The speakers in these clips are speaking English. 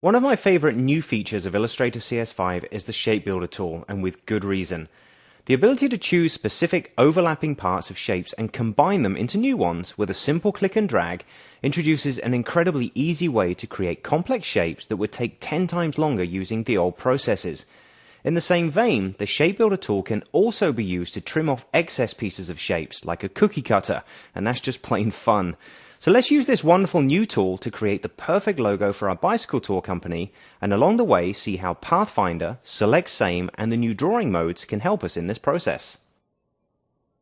One of my favorite new features of Illustrator CS5 is the Shape Builder tool, and with good reason. The ability to choose specific overlapping parts of shapes and combine them into new ones with a simple click and drag introduces an incredibly easy way to create complex shapes that would take 10 times longer using the old processes. In the same vein, the Shape Builder tool can also be used to trim off excess pieces of shapes, like a cookie cutter, and that's just plain fun. So let's use this wonderful new tool to create the perfect logo for our bicycle tour company, and along the way see how Pathfinder, Select Same, and the new drawing modes can help us in this process.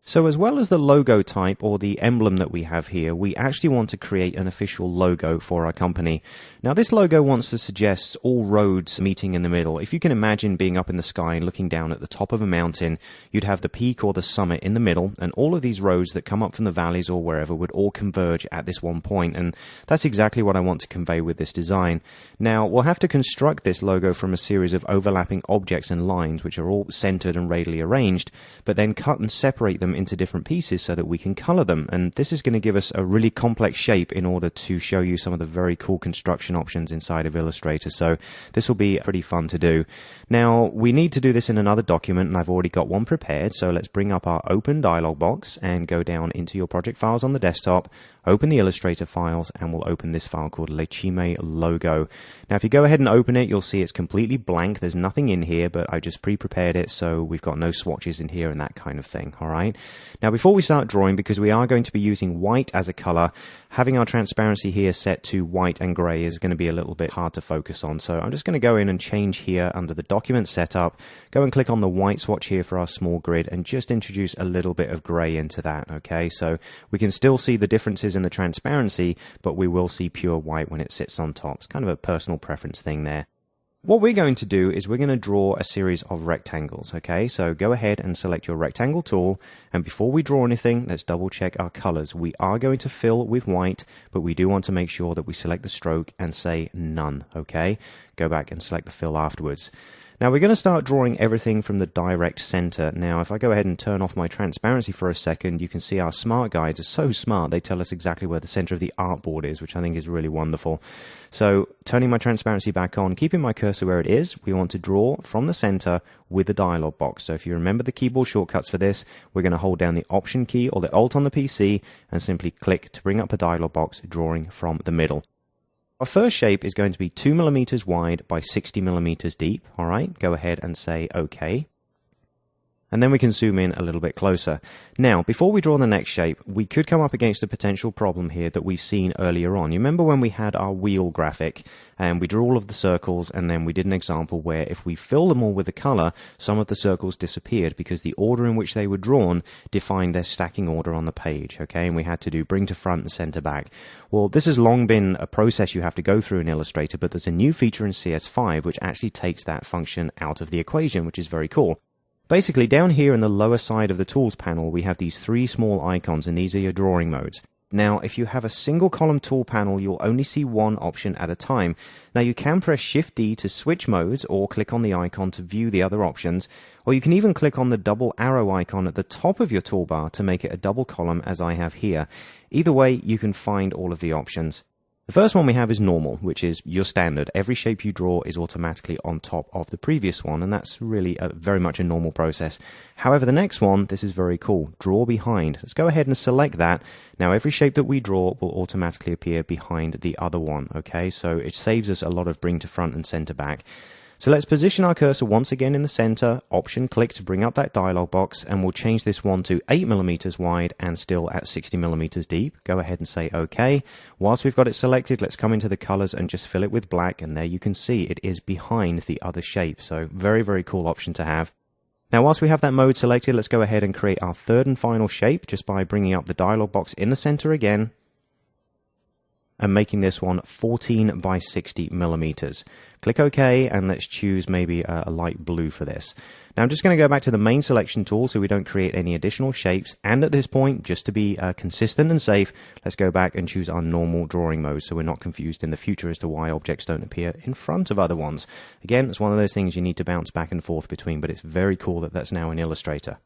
So as well as the logo type or the emblem that we have here, we actually want to create an official logo for our company. Now this logo wants to suggest all roads meeting in the middle. If you can imagine being up in the sky and looking down at the top of a mountain, you'd have the peak or the summit in the middle, and all of these roads that come up from the valleys or wherever would all converge at this one point, and that's exactly what I want to convey with this design. Now we'll have to construct this logo from a series of overlapping objects and lines which are all centered and radially arranged, but then cut and separate them into different pieces so that we can color them, and this is going to give us a really complex shape in order to show you some of the very cool construction options inside of Illustrator. So this will be pretty fun to do. Now we need to do this in another document, and I've already got one prepared, so let's bring up our open dialog box and go down into your project files on the desktop, open the Illustrator files, and we'll open this file called Lechime Logo. Now if you go ahead and open it, you'll see it's completely blank. There's nothing in here, but I just pre-prepared it, so we've got no swatches in here and that kind of thing. Alright, now before we start drawing, because we are going to be using white as a color, having our transparency here set to white and gray is going to be a little bit hard to focus on, so I'm just going to go in and change here under the document setup, go and click on the white swatch here for our small grid, and just introduce a little bit of gray into that. Okay, so we can still see the differences in the transparency, but we will see pure white when it sits on top. It's kind of a personal preference thing there. What we're going to do is we're going to draw a series of rectangles, okay? So go ahead and select your rectangle tool, and before we draw anything, let's double check our colors. We are going to fill with white, but we do want to make sure that we select the stroke and say none, okay? Go back and select the fill afterwards. Now we're going to start drawing everything from the direct center. Now if I go ahead and turn off my transparency for a second, you can see our smart guides are so smart. They tell us exactly where the center of the artboard is, which I think is really wonderful. So turning my transparency back on, keeping my cursor where it is, we want to draw from the center with the dialog box. So if you remember the keyboard shortcuts for this, we're going to hold down the Option key or the Alt on the PC and simply click to bring up a dialog box drawing from the middle. Our first shape is going to be 2 millimeters wide by 60 millimeters deep. All right, go ahead and say OK. And then we can zoom in a little bit closer. Now, before we draw the next shape, we could come up against a potential problem here that we've seen earlier on. You remember when we had our wheel graphic and we drew all of the circles, and then we did an example where if we fill them all with a color, some of the circles disappeared because the order in which they were drawn defined their stacking order on the page, okay? And we had to do bring to front and center back. Well, this has long been a process you have to go through in Illustrator, but there's a new feature in CS5 which actually takes that function out of the equation, which is very cool. Basically, down here in the lower side of the Tools panel, we have these three small icons, and these are your drawing modes. Now, if you have a single column tool panel, you'll only see one option at a time. Now, you can press Shift-D to switch modes, or click on the icon to view the other options, or you can even click on the double arrow icon at the top of your toolbar to make it a double column, as I have here. Either way, you can find all of the options. The first one we have is normal, which is your standard. Every shape you draw is automatically on top of the previous one, and that's really very much a normal process. However, the next one, this is very cool. Draw behind. Let's go ahead and select that. Now, every shape that we draw will automatically appear behind the other one, okay? So it saves us a lot of bring to front and center back. So let's position our cursor once again in the center, Option click to bring up that dialog box, and we'll change this one to 8 millimeters wide and still at 60 millimeters deep. Go ahead and say OK. Whilst we've got it selected, let's come into the colors and just fill it with black, and there you can see it is behind the other shape. So very, very cool option to have. Now, whilst we have that mode selected, let's go ahead and create our third and final shape just by bringing up the dialog box in the center again, and making this one 14 by 60 millimeters. Click OK, and let's choose maybe a light blue for this. Now I'm just going to go back to the main selection tool so we don't create any additional shapes, and at this point, just to be consistent and safe, let's go back and choose our normal drawing mode so we're not confused in the future as to why objects don't appear in front of other ones. Again, it's one of those things you need to bounce back and forth between, but it's very cool that that's now in Illustrator.